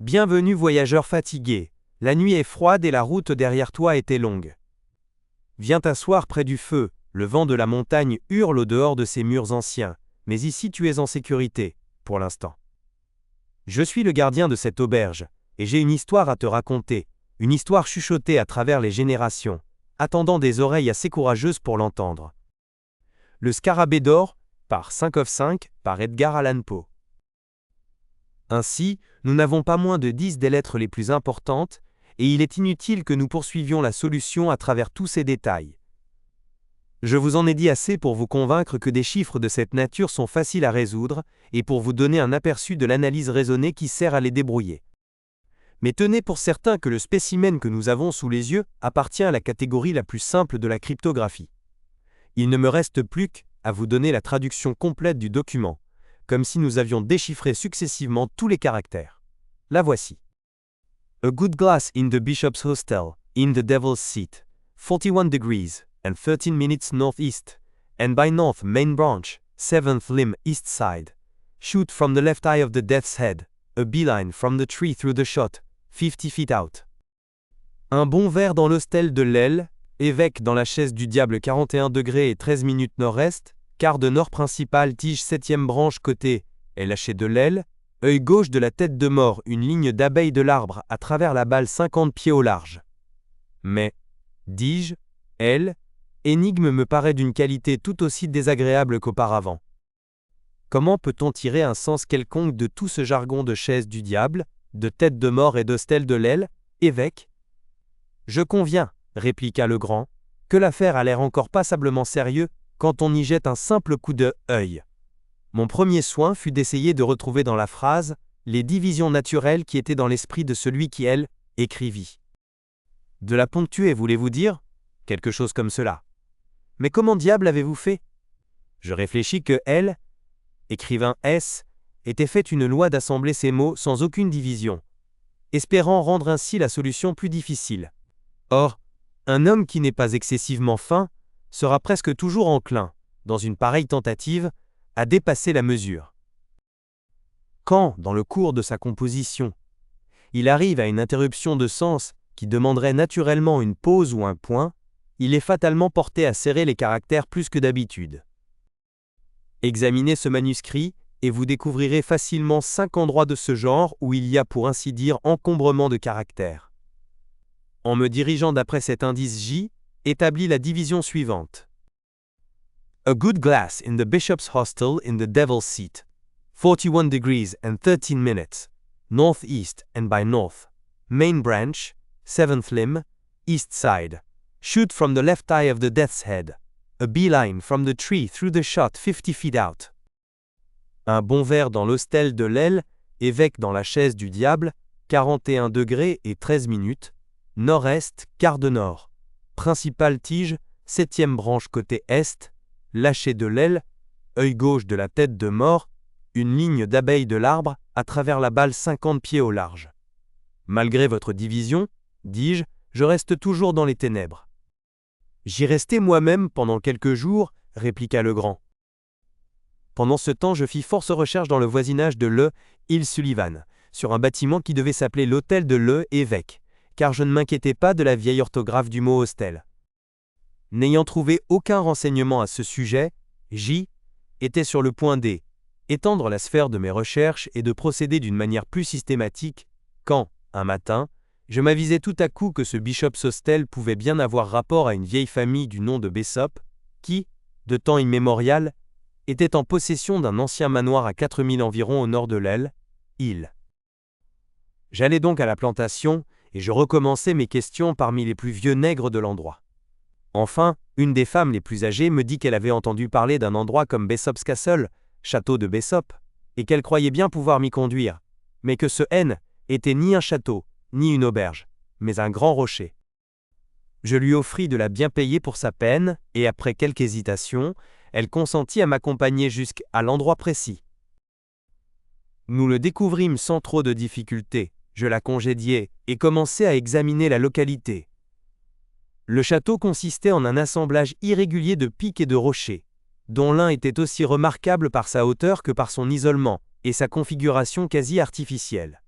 Bienvenue voyageur fatigué. La nuit est froide et la route derrière toi était longue. Viens t'asseoir près du feu, le vent de la montagne hurle au dehors de ces murs anciens, mais ici tu es en sécurité, pour l'instant. Je suis le gardien de cette auberge, et j'ai une histoire à te raconter, une histoire chuchotée à travers les générations, attendant des oreilles assez courageuses pour l'entendre. Le Scarabée d'or, par 5 of 5, par Edgar Allan Poe. Ainsi, nous n'avons pas moins de 10 des lettres les plus importantes, et il est inutile que nous poursuivions la solution à travers tous ces détails. Je vous en ai dit assez pour vous convaincre que des chiffres de cette nature sont faciles à résoudre, et pour vous donner un aperçu de l'analyse raisonnée qui sert à les débrouiller. Mais tenez pour certain que le spécimen que nous avons sous les yeux appartient à la catégorie la plus simple de la cryptographie. Il ne me reste plus qu'à vous donner la traduction complète du document, comme si nous avions déchiffré successivement tous les caractères. La voici. A good glass in the bishop's hostel, in the devil's seat, 41 degrees, and 13 minutes northeast, and by north main branch, 7th limb east side. Shoot from the left eye of the death's head, a beeline from the tree through the shot, 50 feet out. Un bon verre dans l'hostel de l'aile, évêque dans la chaise du diable 41 degrés et 13 minutes nord-est, quart de nord principal tige 7e branche côté, est lâché de l'aile, œil gauche de la tête de mort une ligne d'abeille de l'arbre à travers la balle 50 pieds au large. Mais, dis-je, elle, énigme me paraît d'une qualité tout aussi désagréable qu'auparavant. Comment peut-on tirer un sens quelconque de tout ce jargon de chaise du diable, de tête de mort et d'hostel de l'aile, évêque? Je conviens, répliqua le grand, que l'affaire a l'air encore passablement sérieux quand on y jette un simple coup d'œil. Mon premier soin fut d'essayer de retrouver dans la phrase les divisions naturelles qui étaient dans l'esprit de celui qui, elle, écrivit. De la ponctuer, voulez-vous dire? Quelque chose comme cela. Mais comment diable avez-vous fait? Je réfléchis que elle, écrivain S, était fait une loi d'assembler ces mots sans aucune division, espérant rendre ainsi la solution plus difficile. Or, un homme qui n'est pas excessivement fin sera presque toujours enclin, dans une pareille tentative, à dépasser la mesure. Quand, dans le cours de sa composition, il arrive à une interruption de sens qui demanderait naturellement une pause ou un point, il est fatalement porté à serrer les caractères plus que d'habitude. Examinez ce manuscrit et vous découvrirez facilement 5 endroits de ce genre où il y a pour ainsi dire encombrement de caractères. En me dirigeant d'après cet indice J, établit la division suivante. A good glass in the bishop's hostel in the devil's seat, 41 degrees and 13 minutes, northeast and by north, main branch, 7th limb, east side. Shoot from the left eye of the death's head, a beeline from the tree through the shot 50 feet out. Un bon verre dans l'hostel de l'aile, évêque dans la chaise du diable, 41 degrés et 13 minutes, nord-est, quart de nord. Principale tige, 7e branche côté est, lâché de l'aile, œil gauche de la tête de mort, une ligne d'abeille de l'arbre à travers la balle 50 pieds au large. Malgré votre division, dis-je, je reste toujours dans les ténèbres. J'y restai moi-même pendant quelques jours, répliqua le grand. Pendant ce temps, je fis force recherches dans le voisinage de Le Hill Sullivan, sur un bâtiment qui devait s'appeler l'hôtel de Le Évêque, car je ne m'inquiétais pas de la vieille orthographe du mot hostel. N'ayant trouvé aucun renseignement à ce sujet, J était sur le point d'étendre la sphère de mes recherches et de procéder d'une manière plus systématique, quand, un matin, je m'avisai tout à coup que ce Bishop's Hostel pouvait bien avoir rapport à une vieille famille du nom de Bessop, qui, de temps immémorial, était en possession d'un ancien manoir à 4000 environ au nord de l'Aile, Hill. J'allai donc à la plantation, et je recommençai mes questions parmi les plus vieux nègres de l'endroit. Enfin, une des femmes les plus âgées me dit qu'elle avait entendu parler d'un endroit comme Bessop's Castle, château de Bessop, et qu'elle croyait bien pouvoir m'y conduire, mais que ce N était ni un château, ni une auberge, mais un grand rocher. Je lui offris de la bien payer pour sa peine, et après quelque hésitation, elle consentit à m'accompagner jusqu'à l'endroit précis. Nous le découvrîmes sans trop de difficulté, je la congédiai, et commençai à examiner la localité. Le château consistait en un assemblage irrégulier de pics et de rochers, dont l'un était aussi remarquable par sa hauteur que par son isolement, et sa configuration quasi artificielle.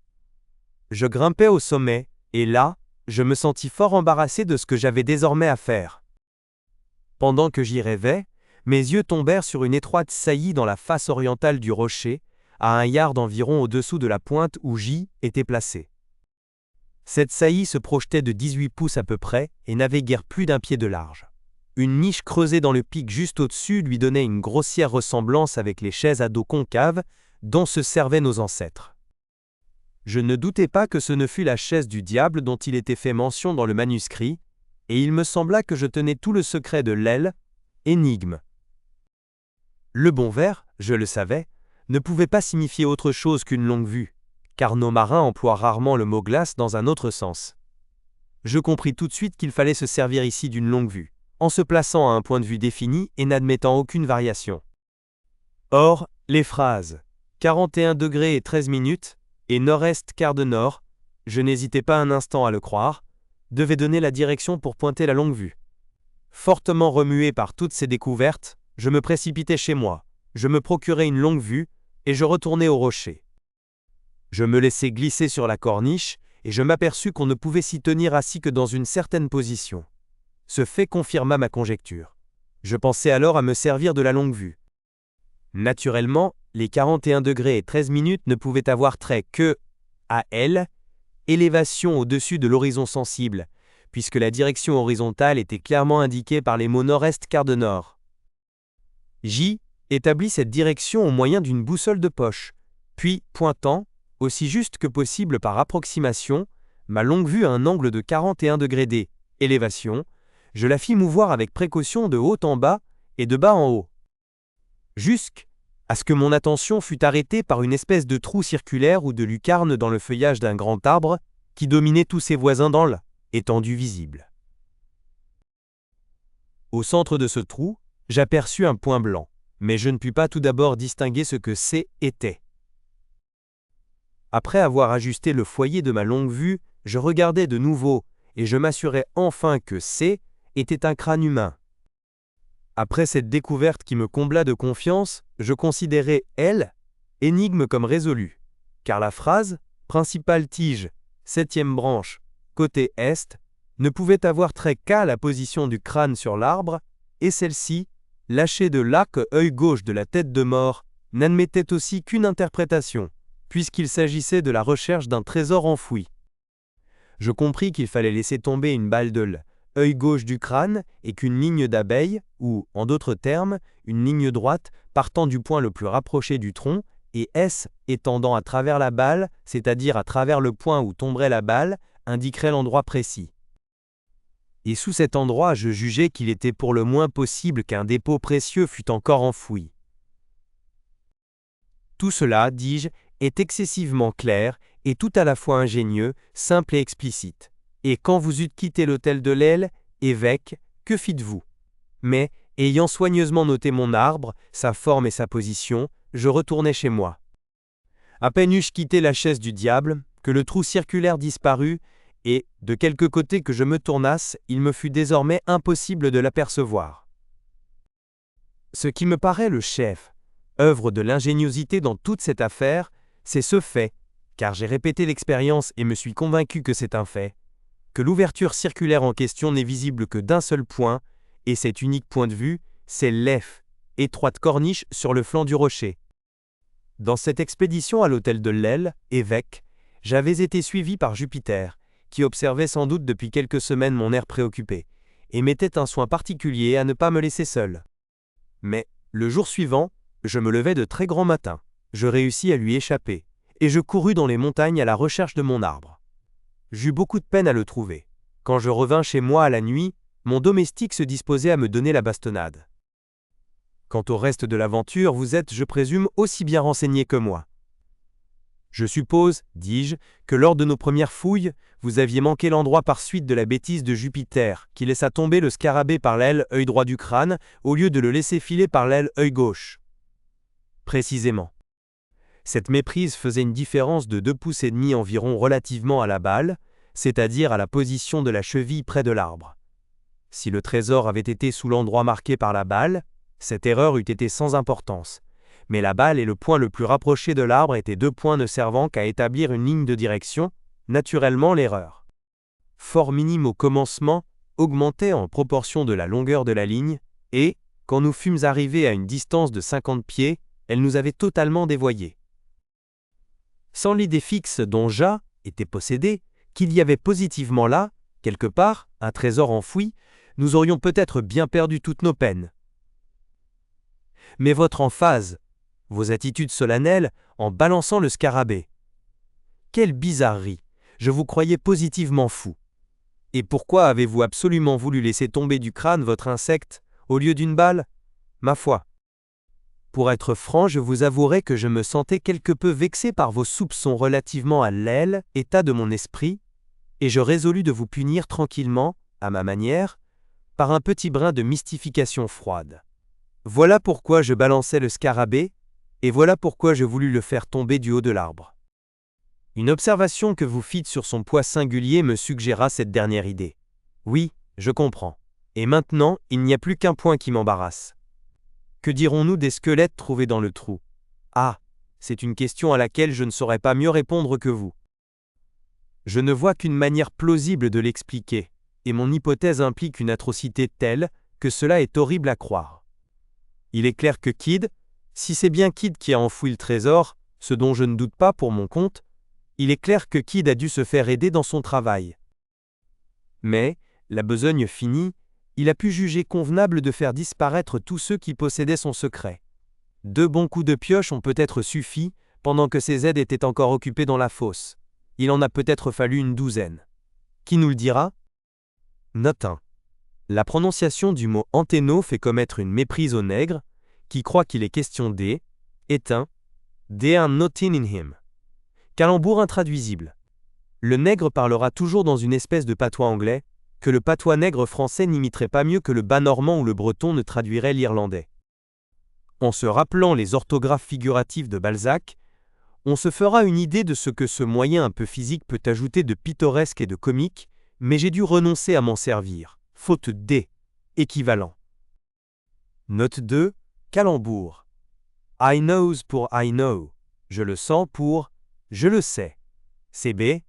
Je grimpais au sommet, et là, je me sentis fort embarrassé de ce que j'avais désormais à faire. Pendant que j'y rêvais, mes yeux tombèrent sur une étroite saillie dans la face orientale du rocher, à 1 yard environ au-dessous de la pointe où J était placé. Cette saillie se projetait de 18 pouces à peu près et n'avait guère plus d'1 pied de large. Une niche creusée dans le pic juste au-dessus lui donnait une grossière ressemblance avec les chaises à dos concave dont se servaient nos ancêtres. Je ne doutais pas que ce ne fût la chaise du diable dont il était fait mention dans le manuscrit, et il me sembla que je tenais tout le secret de l'aile, énigme. Le bon vers, je le savais, ne pouvait pas signifier autre chose qu'une longue vue, car nos marins emploient rarement le mot glace dans un autre sens. Je compris tout de suite qu'il fallait se servir ici d'une longue vue, en se plaçant à un point de vue défini et n'admettant aucune variation. Or, les phrases 41 degrés et 13 minutes et nord-est quart de nord, je n'hésitais pas un instant à le croire, devaient donner la direction pour pointer la longue vue. Fortement remué par toutes ces découvertes, je me précipitai chez moi, je me procurai une longue vue, et je retournai au rocher. Je me laissai glisser sur la corniche, et je m'aperçus qu'on ne pouvait s'y tenir assis que dans une certaine position. Ce fait confirma ma conjecture. Je pensai alors à me servir de la longue vue. Naturellement, les 41 degrés et 13 minutes ne pouvaient avoir trait que à L, élévation au-dessus de l'horizon sensible, puisque la direction horizontale était clairement indiquée par les mots nord-est quart de nord. J établit cette direction au moyen d'une boussole de poche, puis, pointant, aussi juste que possible par approximation, ma longue vue à un angle de 41 degrés d, élévation, je la fis mouvoir avec précaution de haut en bas et de bas en haut. Jusqu'à ce que mon attention fût arrêtée par une espèce de trou circulaire ou de lucarne dans le feuillage d'un grand arbre qui dominait tous ses voisins dans l'étendue visible. Au centre de ce trou, j'aperçus un point blanc, mais je ne pus pas tout d'abord distinguer ce que C était. Après avoir ajusté le foyer de ma longue vue, je regardai de nouveau, et je m'assurai enfin que C était un crâne humain. Après cette découverte qui me combla de confiance, je considérai L, énigme comme résolue, car la phrase « principale tige, 7e branche, côté est » ne pouvait avoir trait qu'à la position du crâne sur l'arbre, et celle-ci, lâchée de l'arc œil gauche de la tête de mort, n'admettait aussi qu'une interprétation, puisqu'il s'agissait de la recherche d'un trésor enfoui. Je compris qu'il fallait laisser tomber une balle de l'œil gauche du crâne et qu'une ligne d'abeille, ou, en d'autres termes, une ligne droite partant du point le plus rapproché du tronc, et S étendant à travers la balle, c'est-à-dire à travers le point où tomberait la balle, indiquerait l'endroit précis. Et sous cet endroit, je jugeais qu'il était pour le moins possible qu'un dépôt précieux fût encore enfoui. Tout cela, dis-je, est excessivement clair et tout à la fois ingénieux, simple et explicite. Et quand vous eûtes quitté l'hôtel de l'Aile, évêque, que fîtes-vous? Mais, ayant soigneusement noté mon arbre, sa forme et sa position, je retournai chez moi. À peine eus-je quitté la chaise du diable, que le trou circulaire disparut, et, de quelque côté que je me tournasse, il me fut désormais impossible de l'apercevoir. Ce qui me paraît le chef, œuvre de l'ingéniosité dans toute cette affaire, c'est ce fait, car j'ai répété l'expérience et me suis convaincu que c'est un fait, que l'ouverture circulaire en question n'est visible que d'un seul point, et cet unique point de vue, c'est l'F, étroite corniche sur le flanc du rocher. Dans cette expédition à l'hôtel de l'Aile, évêque, j'avais été suivi par Jupiter, qui observait sans doute depuis quelques semaines mon air préoccupé, et mettait un soin particulier à ne pas me laisser seul. Mais, le jour suivant, je me levai de très grand matin, je réussis à lui échapper, et je courus dans les montagnes à la recherche de mon arbre. J'eus beaucoup de peine à le trouver. Quand je revins chez moi à la nuit, mon domestique se disposait à me donner la bastonnade. Quant au reste de l'aventure, vous êtes, je présume, aussi bien renseigné que moi. Je suppose, dis-je, que lors de nos premières fouilles, vous aviez manqué l'endroit par suite de la bêtise de Jupiter, qui laissa tomber le scarabée par l'aile œil droit du crâne, au lieu de le laisser filer par l'aile œil gauche. Précisément. Cette méprise faisait une différence de 2,5 pouces environ relativement à la balle, c'est-à-dire à la position de la cheville près de l'arbre. Si le trésor avait été sous l'endroit marqué par la balle, cette erreur eût été sans importance. Mais la balle et le point le plus rapproché de l'arbre étaient 2 points ne servant qu'à établir une ligne de direction, naturellement l'erreur. Fort minime au commencement, augmentait en proportion de la longueur de la ligne, et, quand nous fûmes arrivés à une distance de 50 pieds, elle nous avait totalement dévoyés. Sans l'idée fixe dont Ja était possédé, qu'il y avait positivement là, quelque part, un trésor enfoui, nous aurions peut-être bien perdu toutes nos peines. Mais votre emphase, vos attitudes solennelles, en balançant le scarabée. Quelle bizarrerie! Je vous croyais positivement fou. Et pourquoi avez-vous absolument voulu laisser tomber du crâne votre insecte, au lieu d'une balle? Ma foi. Pour être franc, je vous avouerai que je me sentais quelque peu vexé par vos soupçons relativement à l'aile, état de mon esprit, et je résolus de vous punir tranquillement, à ma manière, par un petit brin de mystification froide. Voilà pourquoi je balançais le scarabée, et voilà pourquoi je voulus le faire tomber du haut de l'arbre. Une observation que vous fîtes sur son poids singulier me suggéra cette dernière idée. Oui, je comprends. Et maintenant, il n'y a plus qu'un point qui m'embarrasse. Que dirons-nous des squelettes trouvés dans le trou? Ah, c'est une question à laquelle je ne saurais pas mieux répondre que vous. Je ne vois qu'une manière plausible de l'expliquer, et mon hypothèse implique une atrocité telle que cela est horrible à croire. Il est clair que Kidd, si c'est bien Kidd qui a enfoui le trésor, ce dont je ne doute pas pour mon compte, il est clair que Kidd a dû se faire aider dans son travail. Mais, la besogne finie, il a pu juger convenable de faire disparaître tous ceux qui possédaient son secret. 2 bons coups de pioche ont peut-être suffi, pendant que ses aides étaient encore occupées dans la fosse. Il en a peut-être fallu une 12. Qui nous le dira? Note 1. La prononciation du mot anténo fait commettre une méprise au nègre, qui croit qu'il est question d, est un they are nothing in him. Calembour intraduisible. Le nègre parlera toujours dans une espèce de patois anglais, que le patois nègre français n'imiterait pas mieux que le bas normand ou le breton ne traduirait l'irlandais. En se rappelant les orthographes figuratives de Balzac, on se fera une idée de ce que ce moyen un peu physique peut ajouter de pittoresque et de comique, mais j'ai dû renoncer à m'en servir, faute d, équivalent. Note 2, calembour. I knows pour I know, je le sens pour je le sais. CB,